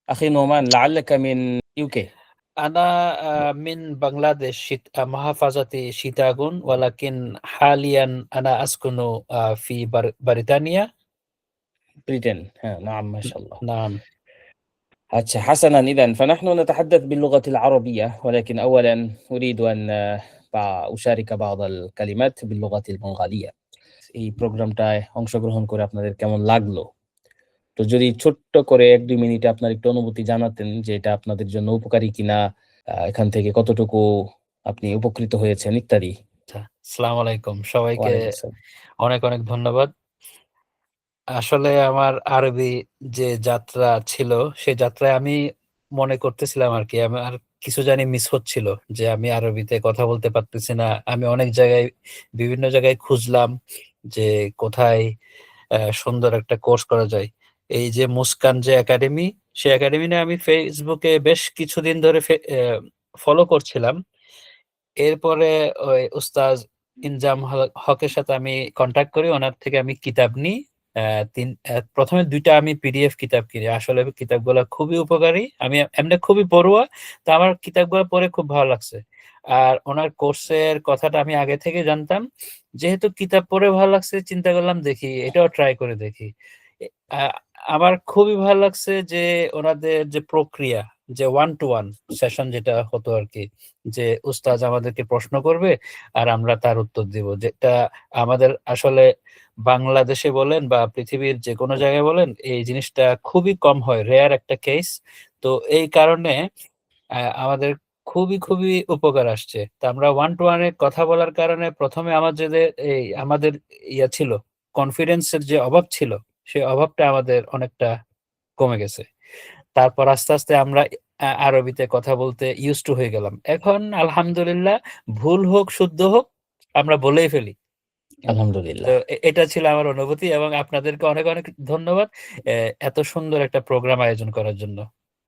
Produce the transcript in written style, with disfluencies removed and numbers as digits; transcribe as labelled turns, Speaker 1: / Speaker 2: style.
Speaker 1: أخي نومان لعلك من UK.
Speaker 2: أنا من بنغلاديش محافظة شيتاغون، ولكن حاليا أنا أسكن في بريطانيا.
Speaker 1: بريطن. نعم ما شاء الله.
Speaker 2: نعم.
Speaker 1: أتش حسنا، إذن فنحن نتحدث باللغة العربية، ولكن أولا أريد أن أشارك بعض الكلمات باللغة البنغالية. এই প্রোগ্রামটায় অংশগ্রহণ করে আপনাদের কেমন লাগলো? তো যদি ছোট্ট করে 1-2 মিনিটে আপনার একটু অনুভূতি জানাতেন যে এটা আপনাদের জন্য উপকারী কিনা, এখান থেকে কতটুকু আপনি উপকৃত হয়েছেন ইত্যাদি।
Speaker 2: আচ্ছা, আসসালামু আলাইকুম সবাইকে।
Speaker 1: ওয়ালাইকুম আসসালাম।
Speaker 2: অনেক অনেক ধন্যবাদ। আসলে আমার আরবি যে যাত্রা ছিল, সেই যাত্রায় আমি মনে করতেছিলাম আরকি আমার কিছু জানি মিস হচ্ছিল, যে আমি আরবিতে কথা বলতে পারতেছি না। আমি অনেক জায়গায় বিভিন্ন জায়গায় খুঁজলাম যে কোথায় সুন্দর একটা কোর্স করা যায়। এই যে মুস্কান যে একাডেমি, সেই একাডেমি নিয়ে আমি ফেসবুকে বেশ কিছুদিন ধরে ফলো করছিলাম। এরপরে ওই উস্তাজ ইনজাম হকের সাথে আমি কন্টাক্ট করি। ওনার থেকে আমি কিতাব নিই। ১ম এ ২ টা আমি পিডিএফ কিতাব কিনি। আসলে কিতাবগুলা খুবই উপকারী। আমি এমনি খুবই পড়ুয়া। তো আমার কিতাবগুলো পড়ে খুব ভালো লাগছে। আর ওনার কোর্সের কথাটা আমি আগে থেকে জানতাম। যেহেতু কিতাব পড়ে ভালো লাগছে, চিন্তা করলাম দেখি এটাও ট্রাই করে দেখি। এ আ আমার খুবই ভালো লাগছে যে ওনাদের যে প্রক্রিয়া, যে 1 to 1 সেশন যেটা হতো আরকি। যে উস্তাজ আমাদেরকে প্রশ্ন করবে আর আমরা তার উত্তর দিব। যেটা আমাদের আসলে বাংলাদেশে বলেন বা পৃথিবীর যেকোনো জায়গায় বলেন, এই জিনিসটা খুবই কম হয়। রেয়ার একটা কেস। তো এই কারণে আমাদের খুবই উপকার আসছে। তো আমরা 1 to 1 এ কথা বলার কারণে ১ম এ আমাদের ছিল, কনফিডেন্স এর যে অভাব ছিল, সেই অভাবটা আমাদের অনেকটা কমে গেছে। তারপর আস্তে আমরা আরবিতে কথা বলতে ইউজড টু হয়ে গেলাম। এখন আলহামদুলিল্লাহ, ভুল হোক, শুদ্ধ হোক, আমরা বলেই ফেলি। তো
Speaker 1: আলহামদুলিল্লাহ।
Speaker 2: এটা ছিল আমার অনুভূতি, এবং আপনাদেরকে অনেক অনেক ধন্যবাদ এত সুন্দর একটা প্রোগ্রাম আয়োজন করার জন্য।